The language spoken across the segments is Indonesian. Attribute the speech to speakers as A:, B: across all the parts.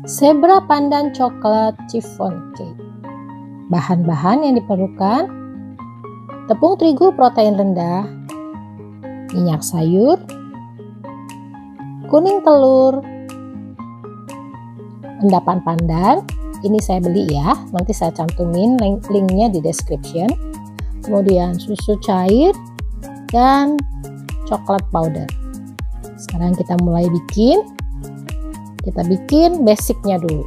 A: Zebra Pandan Coklat Chiffon Cake. Bahan-bahan yang diperlukan: tepung terigu protein rendah, minyak sayur, kuning telur, endapan pandan. Ini saya beli ya, nanti saya cantumin linknya di description. Kemudian susu cair dan coklat powder. Sekarang kita mulai bikin. Kita bikin basicnya dulu.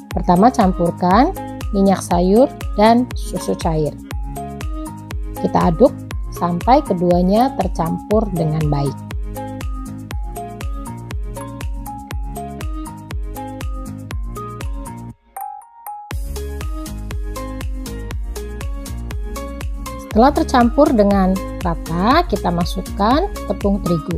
A: Pertama, campurkan minyak sayur dan susu cair. Kita aduk sampai keduanya tercampur dengan baik. Setelah tercampur dengan rata, kita masukkan tepung terigu.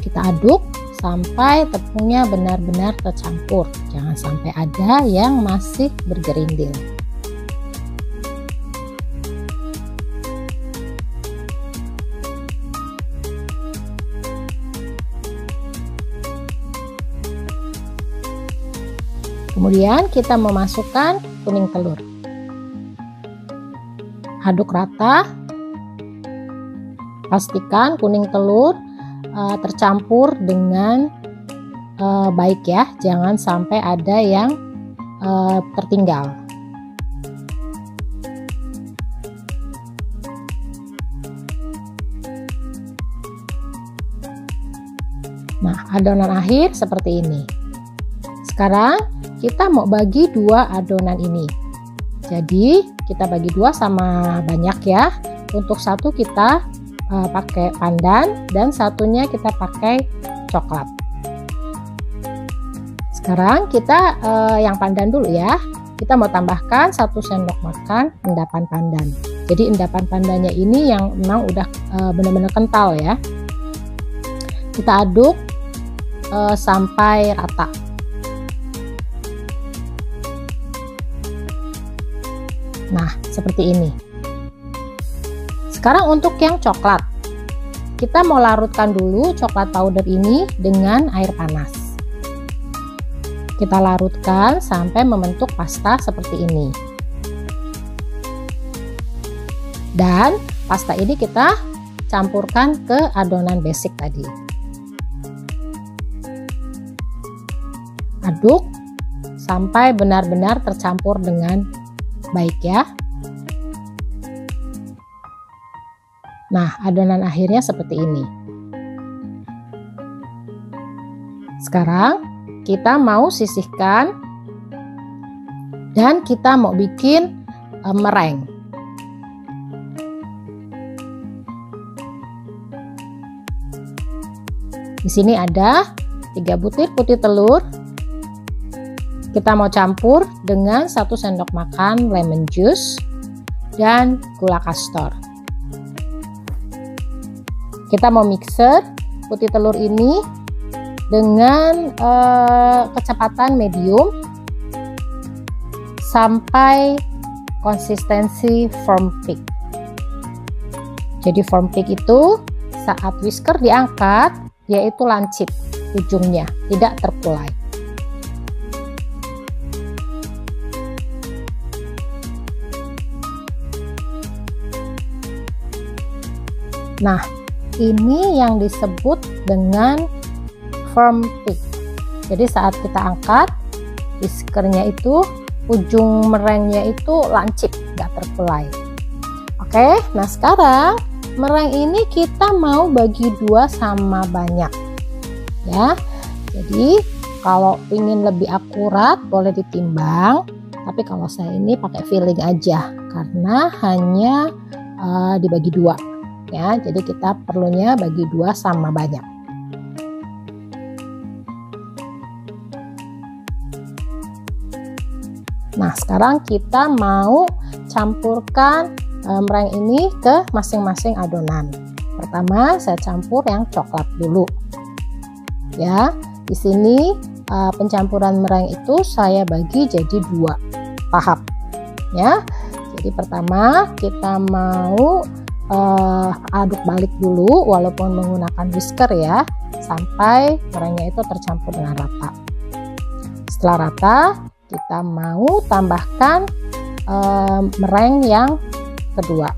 A: Kita aduk sampai tepungnya benar-benar tercampur. Jangan sampai ada yang masih bergerindil. Kemudian kita memasukkan kuning telur. Aduk rata. Pastikan kuning telur tercampur dengan baik ya, jangan sampai ada yang tertinggal. Nah, adonan akhir seperti ini. Sekarang kita mau bagi dua adonan ini. Jadi kita bagi dua sama banyak ya. Untuk satu kita pakai pandan dan satunya kita pakai coklat. Sekarang kita yang pandan dulu ya. Kita mau tambahkan 1 sendok makan endapan pandan. Jadi endapan pandannya ini yang memang udah benar-benar kental ya. Kita aduk sampai rata. Nah, seperti ini. Sekarang untuk yang coklat, kita mau larutkan dulu coklat powder ini dengan air panas. Kita larutkan sampai membentuk pasta seperti ini. Dan pasta ini kita campurkan ke adonan basic tadi. Aduk sampai benar-benar tercampur dengan baik ya. Nah, adonan akhirnya seperti ini. Sekarang kita mau sisihkan dan kita mau bikin meringue. Di sini ada 3 butir putih telur. Kita mau campur dengan 1 sendok makan lemon juice dan gula kastor. Kita mau mixer putih telur ini dengan kecepatan medium sampai konsistensi firm peak. Jadi firm peak itu saat whisker diangkat, dia itu lancip ujungnya, tidak terkulai. Nah, ini yang disebut dengan firm peak. Jadi saat kita angkat, whiskernya itu, ujung meringuenya itu lancip, nggak terkulai. Oke, nah sekarang meringue ini kita mau bagi dua sama banyak. Ya, jadi kalau ingin lebih akurat boleh ditimbang, tapi kalau saya ini pakai feeling aja, karena hanya dibagi dua. Ya, jadi kita perlunya bagi dua sama banyak. Nah, sekarang kita mau campurkan meringue ini ke masing-masing adonan. Pertama, saya campur yang coklat dulu. Ya, di sini pencampuran meringue itu saya bagi jadi 2 tahap. Ya, jadi pertama kita mau aduk balik dulu walaupun menggunakan whisker ya, sampai merengnya itu tercampur dengan rata. Setelah rata, kita mau tambahkan mereng yang kedua.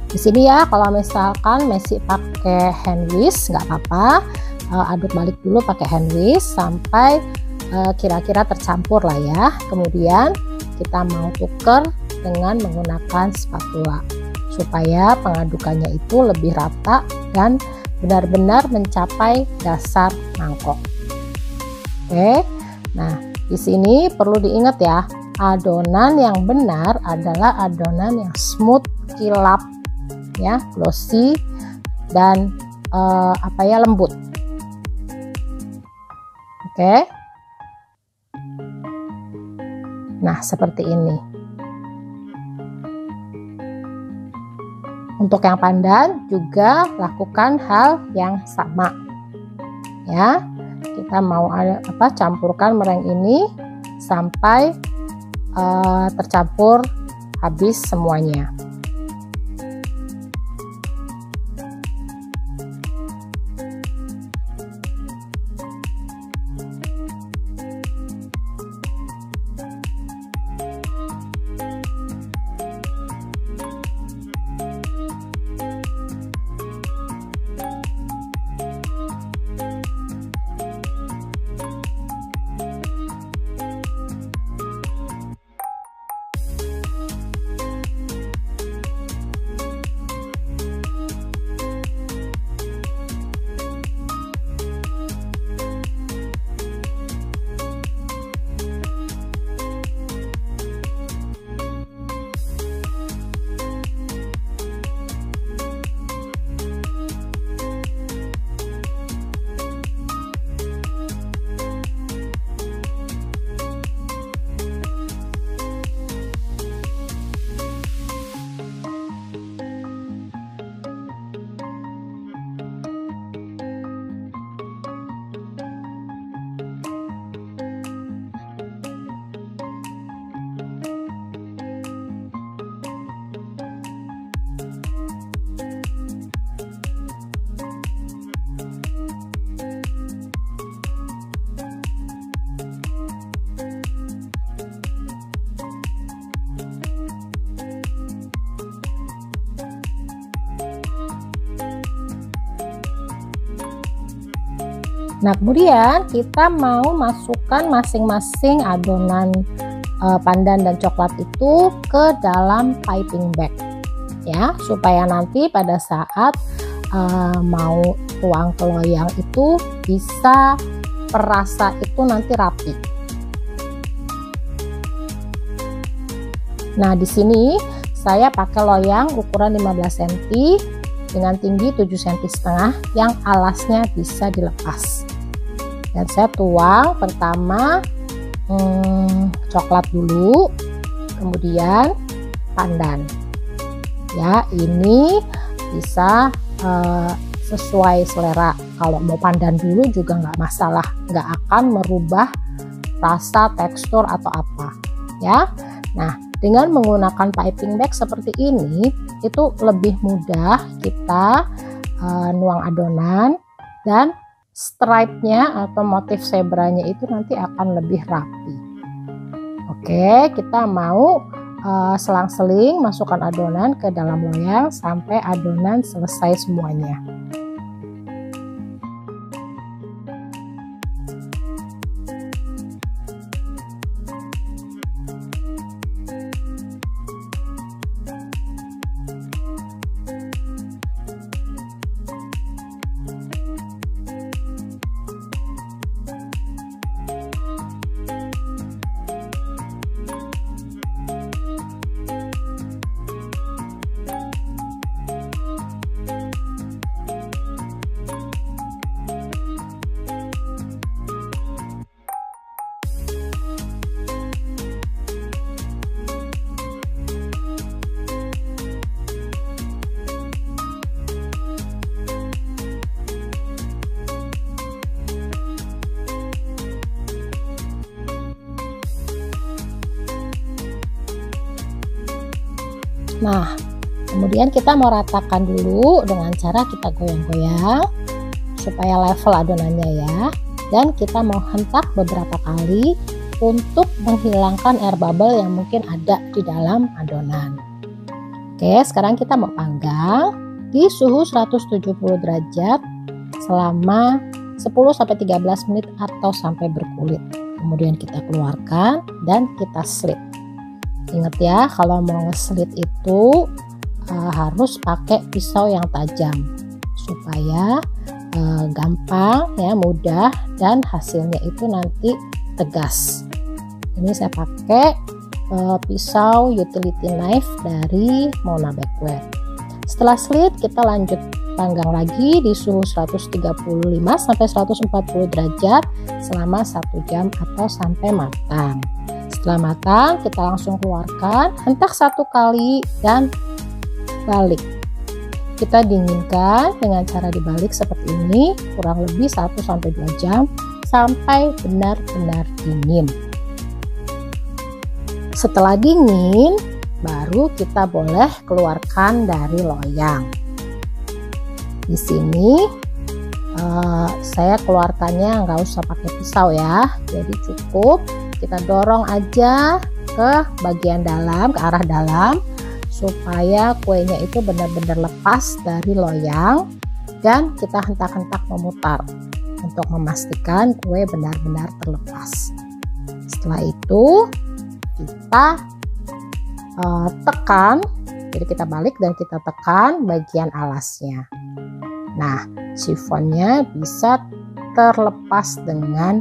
A: Di sini ya, kalau misalkan masih pakai hand whisk nggak apa-apa, aduk balik dulu pakai hand whisk sampai kira-kira tercampur lah ya. Kemudian kita mau tuker dengan menggunakan spatula supaya pengadukannya itu lebih rata dan benar-benar mencapai dasar mangkok. Oke, nah di sini perlu diingat ya, adonan yang benar adalah adonan yang smooth, kilap, ya, glossy dan lembut. Oke. Nah, seperti ini. Untuk yang pandan juga lakukan hal yang sama. Ya. Kita mau campurkan mereng ini sampai tercampur habis semuanya. Nah, kemudian kita mau masukkan masing-masing adonan pandan dan coklat itu ke dalam piping bag ya, supaya nanti pada saat mau tuang ke loyang itu bisa perasa itu nanti rapi. Nah, di sini saya pakai loyang ukuran 15 cm dengan tinggi 7,5 cm yang alasnya bisa dilepas. Dan saya tuang pertama coklat dulu, kemudian pandan. Ya, ini bisa sesuai selera. Kalau mau pandan dulu juga nggak masalah, nggak akan merubah rasa, tekstur atau apa. Ya, nah dengan menggunakan piping bag seperti ini itu lebih mudah kita nuang adonan dan stripe-nya atau motif zebranya itu nanti akan lebih rapi. Oke, kita mau selang-seling masukkan adonan ke dalam loyang sampai adonan selesai semuanya. Nah, Kemudian kita mau ratakan dulu dengan cara kita goyang-goyang supaya level adonannya ya. Dan kita mau hentak beberapa kali untuk menghilangkan air bubble yang mungkin ada di dalam adonan. Oke, sekarang kita mau panggang di suhu 170 derajat selama 10-13 menit atau sampai berkulit. Kemudian kita keluarkan dan kita slit. Ingat ya, kalau mau nge-slit itu harus pakai pisau yang tajam supaya gampang ya, mudah, dan hasilnya itu nanti tegas. Ini saya pakai pisau utility knife dari Mona Bakeware. Setelah slit, kita lanjut panggang lagi di suhu 135-140 derajat selama 1 jam atau sampai matang. Setelah matang, kita langsung keluarkan, hentak 1 kali dan balik. Kita dinginkan dengan cara dibalik seperti ini kurang lebih 1-2 jam sampai benar-benar dingin. Setelah dingin, baru kita boleh keluarkan dari loyang. Di sini saya keluarkannya nggak usah pakai pisau ya, jadi cukup kita dorong aja ke bagian dalam, ke arah dalam, supaya kuenya itu benar-benar lepas dari loyang, dan kita hentak-hentak memutar untuk memastikan kue benar-benar terlepas. Setelah itu kita tekan, jadi kita balik dan kita tekan bagian alasnya. Nah, sifonnya bisa terlepas dengan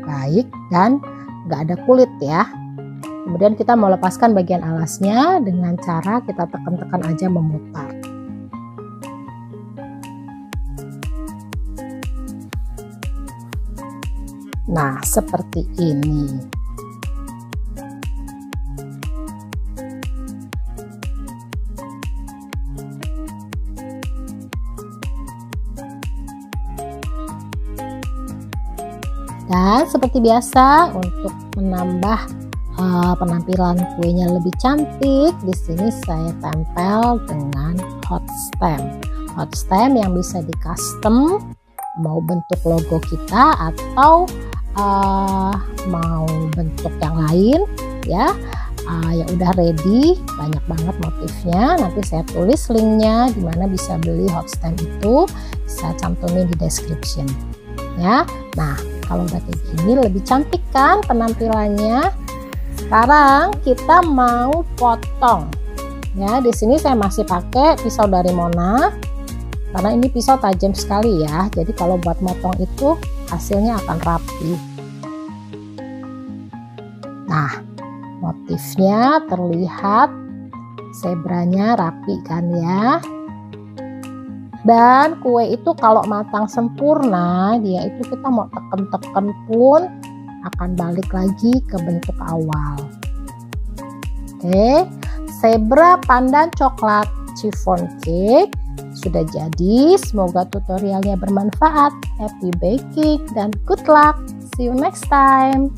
A: baik dan nggak ada kulit ya. Kemudian kita mau lepaskan bagian alasnya dengan cara kita tekan-tekan aja memutar. Nah, seperti ini. Dan seperti biasa, untuk menambah penampilan kuenya lebih cantik, di sini saya tempel dengan hot stamp. Hot stamp yang bisa di custom, mau bentuk logo kita atau mau bentuk yang lain ya. Yang udah ready, banyak banget motifnya. Nanti saya tulis linknya dimana bisa beli hot stamp itu, saya cantumin di description ya. Nah, kalau udah kayak gini lebih cantik kan penampilannya. Sekarang kita mau potong. Ya, di sini saya masih pakai pisau dari Mona karena ini pisau tajam sekali ya. Jadi kalau buat motong itu hasilnya akan rapi. Nah, motifnya terlihat, zebranya rapi kan ya. Dan kue itu kalau matang sempurna, dia itu kita mau teken-teken pun akan balik lagi ke bentuk awal. Oke, zebra pandan coklat chiffon cake sudah jadi. Semoga tutorialnya bermanfaat. Happy baking dan good luck. See you next time.